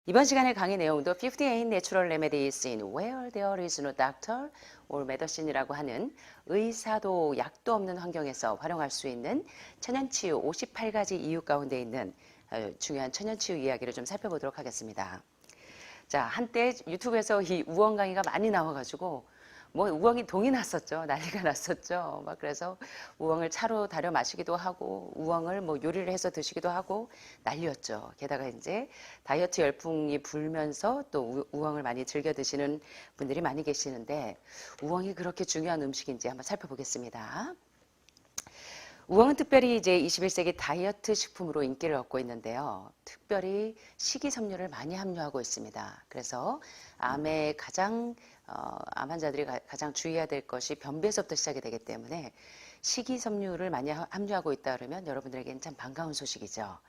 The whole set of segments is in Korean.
이번 시간의 강의 내용도 58 Natural Remedies in Where There is no Doctor or Medicine이라고 하는 의사도 약도 없는 환경에서 활용할 수 있는 천연치유 58가지 이유 가운데 있는 중요한 천연치유 이야기를 좀 살펴보도록 하겠습니다. 자, 한때 유튜브에서 이 우엉 강의가 많이 나와가지고 뭐 우엉이 동이 났었죠. 난리가 났었죠. 막 그래서 우엉을 차로 달여 마시기도 하고 우엉을 뭐 요리를 해서 드시기도 하고 난리였죠. 게다가 이제 다이어트 열풍이 불면서 또 우엉을 많이 즐겨 드시는 분들이 많이 계시는데 우엉이 그렇게 중요한 음식인지 한번 살펴보겠습니다. 우엉은 특별히 이제 21세기 다이어트 식품으로 인기를 얻고 있는데요. 특별히 식이섬유를 많이 함유하고 있습니다. 그래서 암 환자들이 가장 주의해야 될 것이 변비에서부터 시작이 되기 때문에 식이섬유를 많이 함유하고 있다 그러면 여러분들에게는 참 반가운 소식이죠.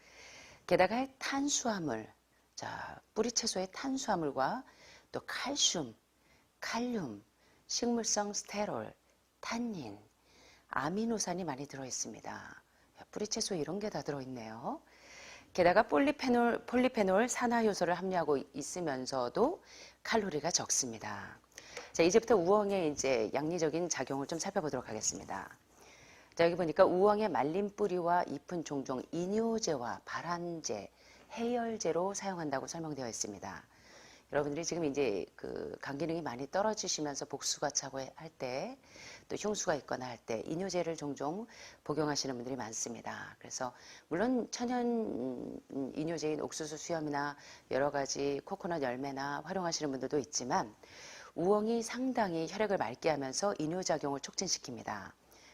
게다가 탄수화물, 자, 뿌리채소의 탄수화물과 또 칼슘, 칼륨, 식물성 스테롤, 탄닌, 아미노산이 많이 들어있습니다. 뿌리채소 이런 게 다 들어있네요. 게다가 폴리페놀 산화효소를 함유하고 있으면서도 칼로리가 적습니다. 자, 이제부터 우엉의 이제 양리적인 작용을 좀 살펴보도록 하겠습니다. 자, 여기 보니까 우엉의 말린 뿌리와 잎은 종종 이뇨제와 발한제, 해열제로 사용한다고 설명되어 있습니다. 여러분들이 지금 이제 그 간 기능이 많이 떨어지시면서 복수가 차고 할 때, 또 흉수가 있거나 할 때 이뇨제를 종종 복용하시는 분들이 많습니다. 그래서 물론 천연 이뇨제인 옥수수 수염이나 여러 가지 코코넛 열매나 활용하시는 분들도 있지만 우엉이 상당히 혈액을 맑게 하면서 이뇨작용을 촉진시킵니다.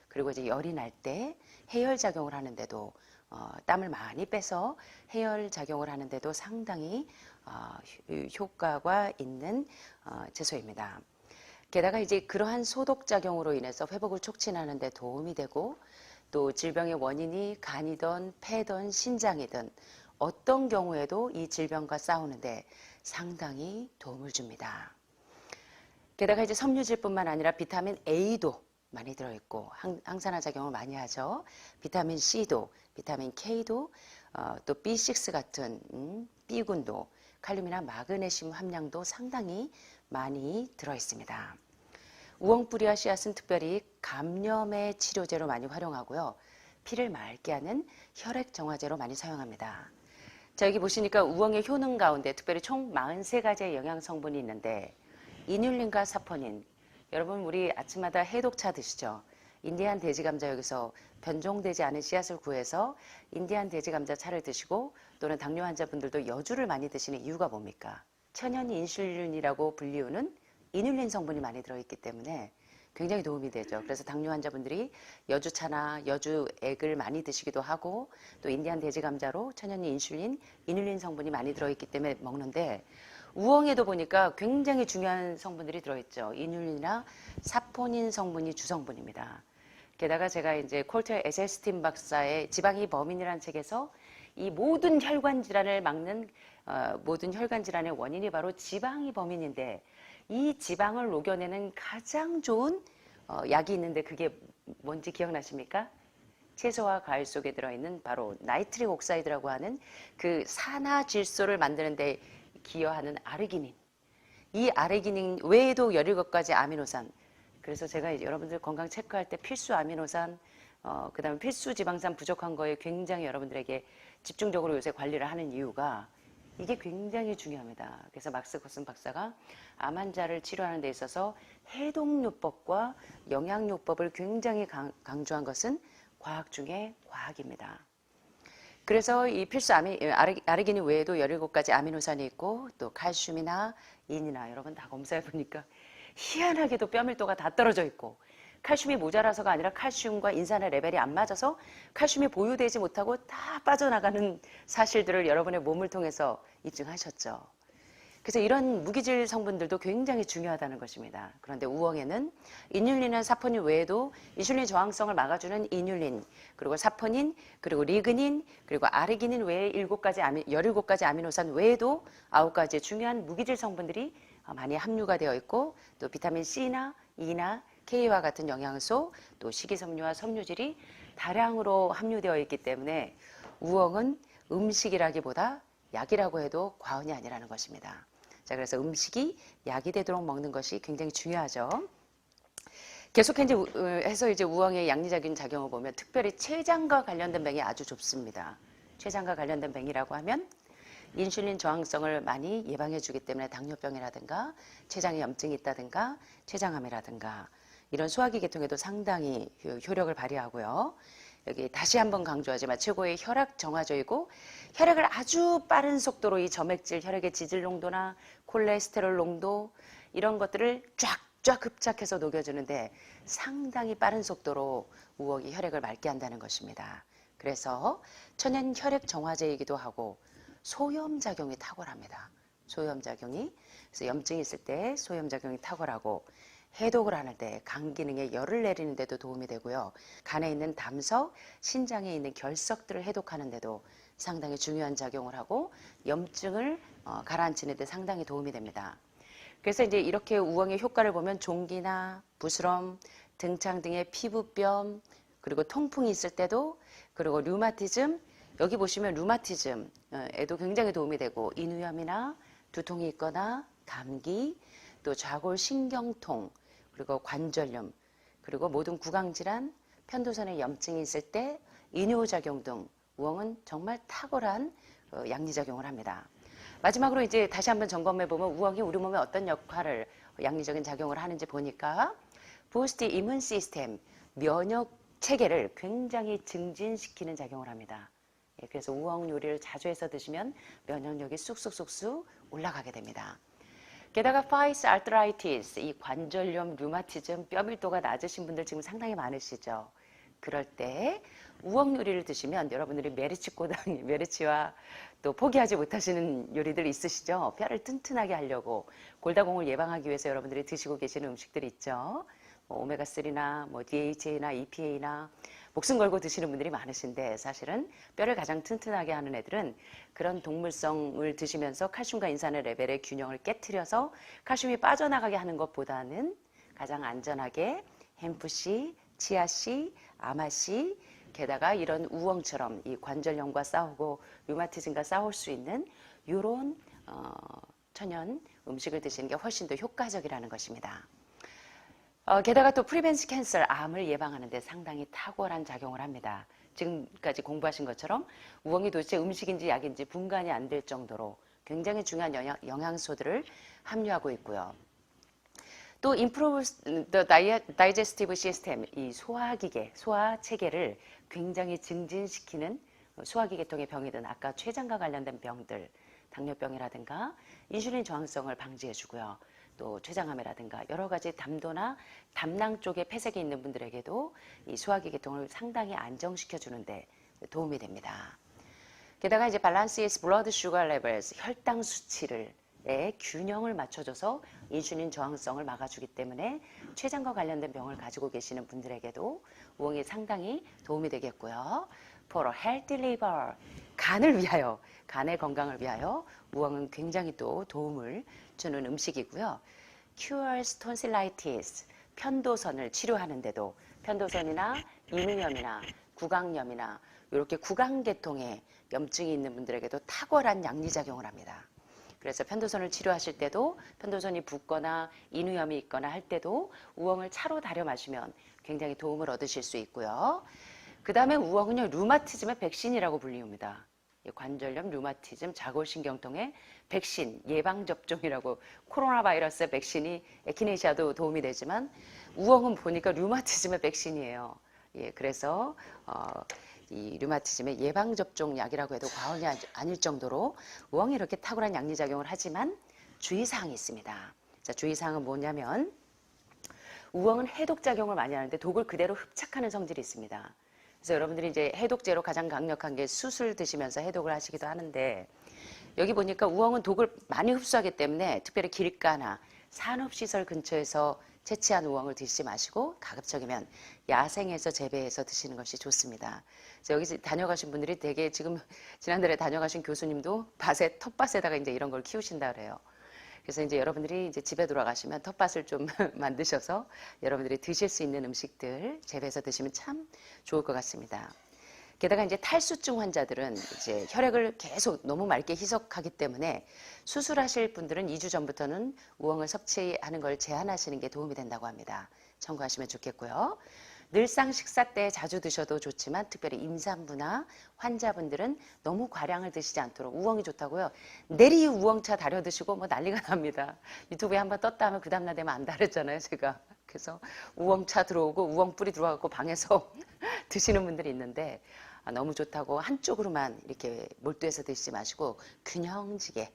그리고 이제 열이 날 때 해열 작용을 하는데도 땀을 많이 빼서 해열 작용을 하는데도 상당히 효과가 있는 채소입니다. 게다가 이제 그러한 소독 작용으로 인해서 회복을 촉진하는 데 도움이 되고 또 질병의 원인이 간이든 폐든 신장이든 어떤 경우에도 이 질병과 싸우는데 상당히 도움을 줍니다. 게다가 이제 섬유질뿐만 아니라 비타민 A도 많이 들어있고 항산화 작용을 많이 하죠. 비타민 C도, 비타민 K도, 또 B6 같은 B군도, 칼륨이나 마그네슘 함량도 상당히 많이 들어있습니다. 우엉 뿌리와 씨앗은 특별히 감염의 치료제로 많이 활용하고요. 피를 맑게 하는 혈액 정화제로 많이 사용합니다. 자, 여기 보시니까 우엉의 효능 가운데 특별히 총 43가지의 영양 성분이 있는데 이뉼린과 사포닌, 여러분 우리 아침마다 해독차 드시죠? 인디안 돼지 감자 여기서 변종되지 않은 씨앗을 구해서 인디안 돼지 감자 차를 드시고 또는 당뇨 환자분들도 여주를 많이 드시는 이유가 뭡니까? 천연 인슐린이라고 불리우는 이뉼린 성분이 많이 들어있기 때문에 굉장히 도움이 되죠. 그래서 당뇨 환자분들이 여주차나 여주액을 많이 드시기도 하고 또 인디안 돼지 감자로 천연 인슐린, 이뉼린 성분이 많이 들어있기 때문에 먹는데 우엉에도 보니까 굉장히 중요한 성분들이 들어있죠. 이뉼린이나 사포닌 성분이 주성분입니다. 게다가 제가 이제 콜트 에셀스틴 박사의 지방이 범인이라는 책에서 이 모든 혈관 질환을 막는 모든 혈관 질환의 원인이 바로 지방이 범인인데 이 지방을 녹여내는 가장 좋은 약이 있는데 그게 뭔지 기억나십니까? 채소와 과일 속에 들어있는 바로 나이트릭 옥사이드라고 하는 그 산화질소를 만드는 데 기여하는 아르기닌. 이 아르기닌 외에도 17가지 아미노산. 그래서 제가 이제 여러분들 건강 체크할 때 필수 아미노산, 그 다음에 필수 지방산 부족한 거에 굉장히 여러분들에게 집중적으로 요새 관리를 하는 이유가 이게 굉장히 중요합니다. 그래서 막스 거슨 박사가 암 환자를 치료하는 데 있어서 해독요법과 영양요법을 굉장히 강조한 것은 과학 중에 과학입니다. 그래서 이 필수 아르기닌 외에도 17가지 아미노산이 있고 또 칼슘이나 인이나 여러분 다 검사해 보니까 희한하게도 뼈밀도가 다 떨어져 있고 칼슘이 모자라서가 아니라 칼슘과 인산의 레벨이 안 맞아서 칼슘이 보유되지 못하고 다 빠져나가는 사실들을 여러분의 몸을 통해서 입증하셨죠. 그래서 이런 무기질 성분들도 굉장히 중요하다는 것입니다. 그런데 우엉에는 이뉼린이나 사포닌 외에도 인슐린 저항성을 막아주는 이뉼린, 그리고 사포닌, 그리고 리그닌, 그리고 아르기닌 외에 17가지 아미노산 외에도 9가지의 중요한 무기질 성분들이 많이 함유가 되어 있고, 또 비타민 C나 E나 K와 같은 영양소, 또 식이섬유와 섬유질이 다량으로 함유되어 있기 때문에 우엉은 음식이라기보다 약이라고 해도 과언이 아니라는 것입니다. 자, 그래서 음식이 약이 되도록 먹는 것이 굉장히 중요하죠. 계속해서 이제 우엉의 양리작용 작용을 보면 특별히 췌장과 관련된 병이 아주 좁습니다. 췌장과 관련된 병이라고 하면 인슐린 저항성을 많이 예방해 주기 때문에 당뇨병이라든가 췌장에 염증이 있다든가 췌장암이라든가 이런 소화기 계통에도 상당히 효력을 발휘하고요. 여기 다시 한번 강조하지만 최고의 혈액 정화제이고 혈액을 아주 빠른 속도로 이 점액질, 혈액의 지질 농도나 콜레스테롤 농도 이런 것들을 쫙쫙 흡착해서 녹여주는데 상당히 빠른 속도로 우엉이 혈액을 맑게 한다는 것입니다. 그래서 천연 혈액 정화제이기도 하고 소염작용이 탁월합니다. 소염작용이. 그래서 염증이 있을 때 소염작용이 탁월하고 해독을 하는 때 간 기능에 열을 내리는 데도 도움이 되고요. 간에 있는 담석, 신장에 있는 결석들을 해독하는 데도 상당히 중요한 작용을 하고 염증을 가라앉히는 데 상당히 도움이 됩니다. 그래서 이제 이렇게 우엉의 효과를 보면 종기나 부스럼, 등창 등의 피부병, 그리고 통풍이 있을 때도, 그리고 류마티즘, 여기 보시면 류마티즘에도 굉장히 도움이 되고 인후염이나 두통이 있거나 감기, 또 좌골신경통, 그리고 관절염, 그리고 모든 구강질환, 편도선에 염증이 있을 때 이뇨작용 등 우엉은 정말 탁월한 양리작용을 합니다. 마지막으로 이제 다시 한번 점검해 보면 우엉이 우리 몸에 어떤 역할을 양리적인 작용을 하는지 보니까 부스트 이문 시스템, 면역 체계를 굉장히 증진시키는 작용을 합니다. 그래서 우엉 요리를 자주 해서 드시면 면역력이 쑥쑥쑥쑥 올라가게 됩니다. 게다가 파이스 아르트라이티스, 이 관절염, 류마티즘, 뼈 밀도가 낮으신 분들 지금 상당히 많으시죠. 그럴 때 우엉 요리를 드시면 여러분들이 메리치와 또 포기하지 못하시는 요리들 있으시죠. 뼈를 튼튼하게 하려고 골다공을 예방하기 위해서 여러분들이 드시고 계시는 음식들이 있죠. 오메가3나 DHA나 EPA나 목숨 걸고 드시는 분들이 많으신데 사실은 뼈를 가장 튼튼하게 하는 애들은 그런 동물성을 드시면서 칼슘과 인산의 레벨의 균형을 깨트려서 칼슘이 빠져나가게 하는 것보다는 가장 안전하게 햄프씨, 치아씨, 아마씨, 게다가 이런 우엉처럼 이 관절염과 싸우고 류마티즘과 싸울 수 있는 이런 천연 음식을 드시는 게 훨씬 더 효과적이라는 것입니다. 게다가 또 프리벤스 캔서, 암을 예방하는 데 상당히 탁월한 작용을 합니다. 지금까지 공부하신 것처럼 우엉이 도대체 음식인지 약인지 분간이 안 될 정도로 굉장히 중요한 영양소들을 함유하고 있고요. 또 improves the digestive system, 이 소화기계, 소화체계를 굉장히 증진시키는 소화기 계통의 병이든 아까 췌장과 관련된 병들, 당뇨병이라든가 인슐린 저항성을 방지해주고요. 또 췌장암이라든가 여러 가지 담도나 담낭 쪽에 폐색이 있는 분들에게도 이 소화기 계통을 상당히 안정시켜 주는데 도움이 됩니다. 게다가 이제 balances blood sugar levels, 혈당 수치를 균형을 맞춰줘서 인슐린 저항성을 막아주기 때문에 췌장과 관련된 병을 가지고 계시는 분들에게도 우엉이 상당히 도움이 되겠고요. For a healthy liver, 간을 위하여, 간의 건강을 위하여 우엉은 굉장히 또 도움을 주는 음식이고요. Cures tonsillitis, 편도선을 치료하는데도 편도선이나 인후염이나 구강염이나 이렇게 구강계통에 염증이 있는 분들에게도 탁월한 양리작용을 합니다. 그래서 편도선을 치료하실 때도 편도선이 붓거나 인후염이 있거나 할 때도 우엉을 차로 달여 마시면 굉장히 도움을 얻으실 수 있고요. 그 다음에 우엉은요, 류마티즘의 백신이라고 불립니다. 관절염, 류마티즘, 좌골신경통의 백신, 예방접종이라고, 코로나 바이러스의 백신이 에키네시아도 도움이 되지만 우엉은 보니까 류마티즘의 백신이에요. 그래서 이 류마티즘의 예방접종 약이라고 해도 과언이 아닐 정도로 우엉이 이렇게 탁월한 양리작용을 하지만 주의사항이 있습니다. 자, 주의사항은 뭐냐면 우엉은 해독작용을 많이 하는데 독을 그대로 흡착하는 성질이 있습니다. 그래서 여러분들이 이제 해독제로 가장 강력한 게 숯을 드시면서 해독을 하시기도 하는데 여기 보니까 우엉은 독을 많이 흡수하기 때문에 특별히 길가나 산업시설 근처에서 채취한 우엉을 드시지 마시고 가급적이면 야생에서 재배해서 드시는 것이 좋습니다. 그래서 여기 다녀가신 분들이 되게 지금 지난달에 다녀가신 교수님도 텃밭에다가 이제 이런 걸 키우신다 그래요. 그래서 이제 여러분들이 이제 집에 돌아가시면 텃밭을 좀 만드셔서 여러분들이 드실 수 있는 음식들 재배해서 드시면 참 좋을 것 같습니다. 게다가 이제 탈수증 환자들은 이제 혈액을 계속 너무 맑게 희석하기 때문에 수술하실 분들은 2주 전부터는 우엉을 섭취하는 걸 제한하시는 게 도움이 된다고 합니다. 참고하시면 좋겠고요. 늘상 식사 때 자주 드셔도 좋지만 특별히 임산부나 환자분들은 너무 과량을 드시지 않도록 우엉이 좋다고요. 내리 우엉차 다려 드시고 뭐 난리가 납니다. 유튜브에 한번 떴다 하면 그 다음날 되면 안 다르잖아요, 제가. 그래서 우엉차 들어오고 우엉 뿌리 들어가고 방에서 드시는 분들이 있는데 너무 좋다고 한쪽으로만 이렇게 몰두해서 드시지 마시고 균형지게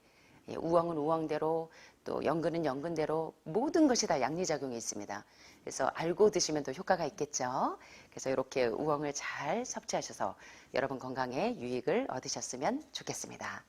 우엉은 우엉대로 또 연근은 연근대로 모든 것이 다 양리작용이 있습니다. 그래서 알고 드시면 더 효과가 있겠죠. 그래서 이렇게 우엉을 잘 섭취하셔서 여러분 건강에 유익을 얻으셨으면 좋겠습니다.